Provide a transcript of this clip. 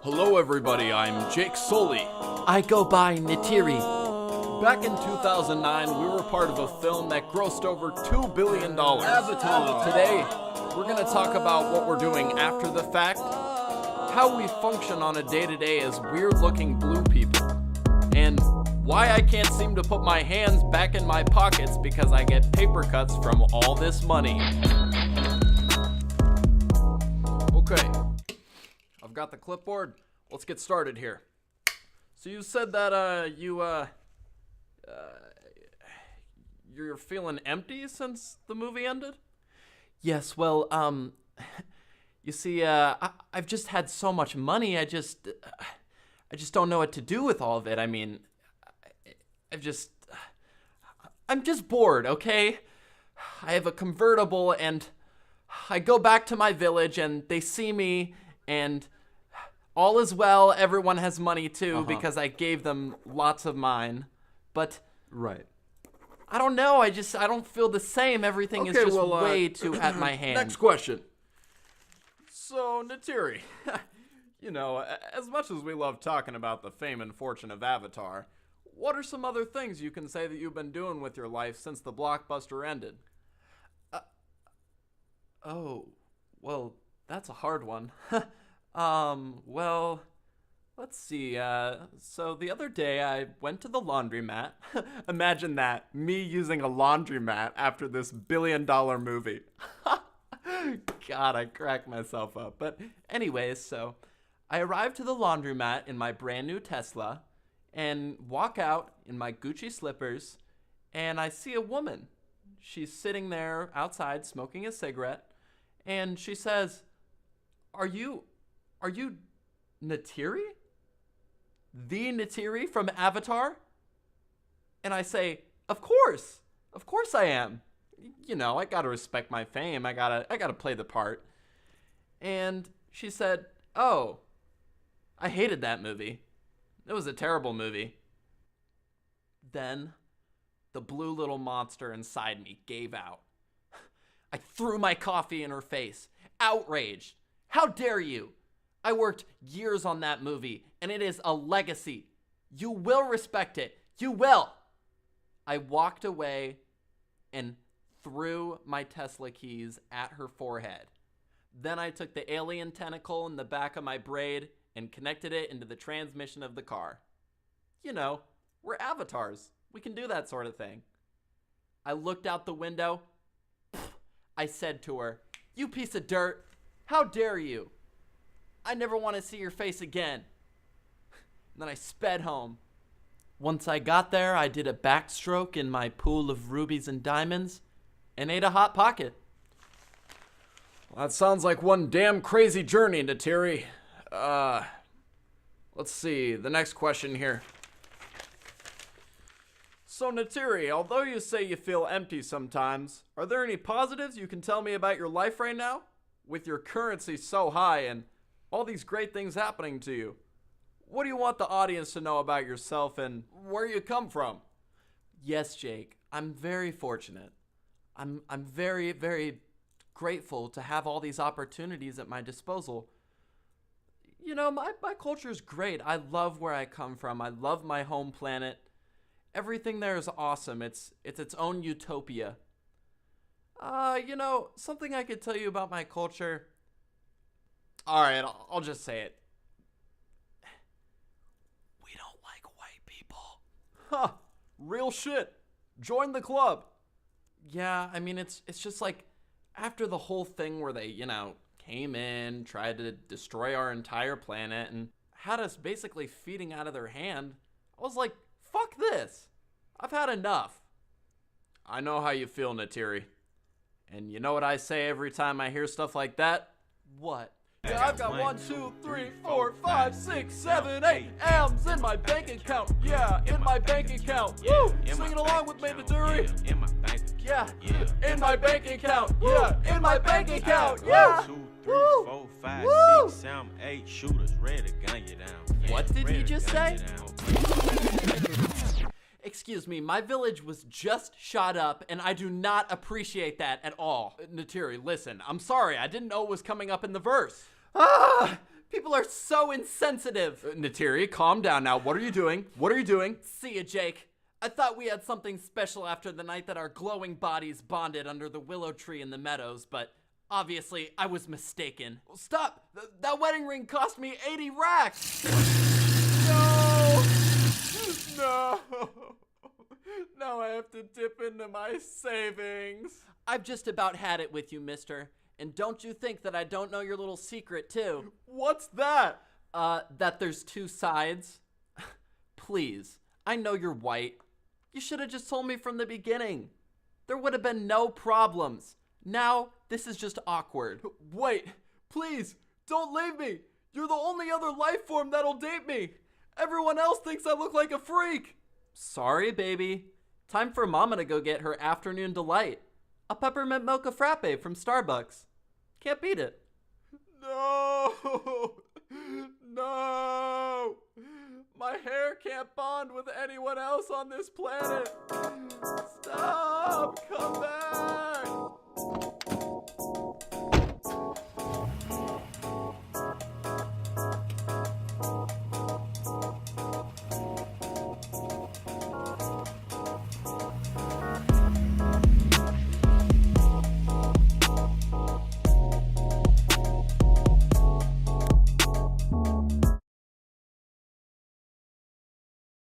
Hello everybody, I'm Jake Sully. I go by Neytiri. Back in 2009, we were part of a film that grossed over $2 billion. Avatar. Today, we're going to talk about what we're doing after the fact, how we function on a day-to-day as weird-looking blue people, and why I can't seem to put my hands back in my pockets because I get paper cuts from all this money. Okay, I've got the clipboard. Let's get started here. So you said that you're feeling empty since the movie ended? Yes, well, you see, I've just had so much money, I just don't know what to do with all of it. I mean, I'm just bored, okay? I have a convertible and I go back to my village and they see me and all is well. Everyone has money too because I gave them lots of mine. But Right. I don't know. I don't feel the same. Everything is just way too at my hand. Next question. So, Neytiri, you know, as much as we love talking about the fame and fortune of Avatar, what are some other things you can say that you've been doing with your life since the blockbuster ended? Oh, well, that's a hard one. Well, let's see. So the other day I went to the laundromat. Imagine that, me using a laundromat after this billion-dollar movie. God, I cracked myself up. But anyways, so I arrived to the laundromat in my brand new Tesla and walk out in my Gucci slippers and I see a woman. She's sitting there outside smoking a cigarette and she says, Are you Neytiri? The Neytiri from Avatar? And I say, Of course I am. You know, I gotta respect my fame. I gotta play the part. And she said, Oh, I hated that movie. It was a terrible movie. Then the blue little monster inside me gave out. I threw my coffee in her face, outraged. How dare you? I worked years on that movie, and it is a legacy. You will respect it. You will. I walked away and threw my Tesla keys at her forehead. Then I took the alien tentacle in the back of my braid and connected it into the transmission of the car. You know, we're avatars. We can do that sort of thing. I looked out the window. I said to her, You piece of dirt. How dare you? I never want to see your face again. And then I sped home. Once I got there, I did a backstroke in my pool of rubies and diamonds and ate a Hot Pocket. Well, that sounds like one damn crazy journey, Neytiri. Let's see, the next question here. So, Neytiri, although you say you feel empty sometimes, are there any positives you can tell me about your life right now? With your currency so high and all these great things happening to you. What do you want the audience to know about yourself and where you come from? Yes, Jake, I'm very fortunate. I'm very, very grateful to have all these opportunities at my disposal. You know, my culture is great. I love where I come from. I love my home planet. Everything there is awesome. It's its own utopia. You know, something I could tell you about my culture. All right, I'll just say it. We don't like white people. Huh, real shit. Join the club. Yeah, I mean, it's just like after the whole thing where they, came in, tried to destroy our entire planet, and had us basically feeding out of their hand, I was like, fuck this. I've had enough. I know how you feel, Neytiri. And you know what I say every time I hear stuff like that? What? Yeah, I've got 1, 2, 3, 4, 5, 6, 7, 8 M's in my bank account. Yeah, in my bank account. Woo! Sing it along with me, Neytiri. In my bank. Yeah, in my bank account. Yeah, in my bank account. Yeah. 1, 2, 3, 4, 5, Woo! 6, 7, 8 shooters ready to gun you down. Yeah, What did ready he to just gun say? you down. Excuse me, my village was just shot up, and I do not appreciate that at all. Neytiri, listen, I'm sorry. I didn't know it was coming up in the verse. People are so insensitive. Neytiri, calm down now. What are you doing? What are you doing? See ya, Jake. I thought we had something special after the night that our glowing bodies bonded under the willow tree in the meadows, but obviously I was mistaken. Stop! That wedding ring cost me 80 racks! No! Now I have to dip into my savings. I've just about had it with you, mister. And don't you think that I don't know your little secret, too. What's that? That there's two sides. Please, I know you're white. You should have just told me from the beginning. There would have been no problems. Now, this is just awkward. Wait, please, don't leave me. You're the only other life form that'll date me. Everyone else thinks I look like a freak. Sorry, baby. Time for Mama to go get her afternoon delight. A peppermint mocha frappe from Starbucks. Can't beat it. No! No! My hair can't bond with anyone else on this planet. Stop!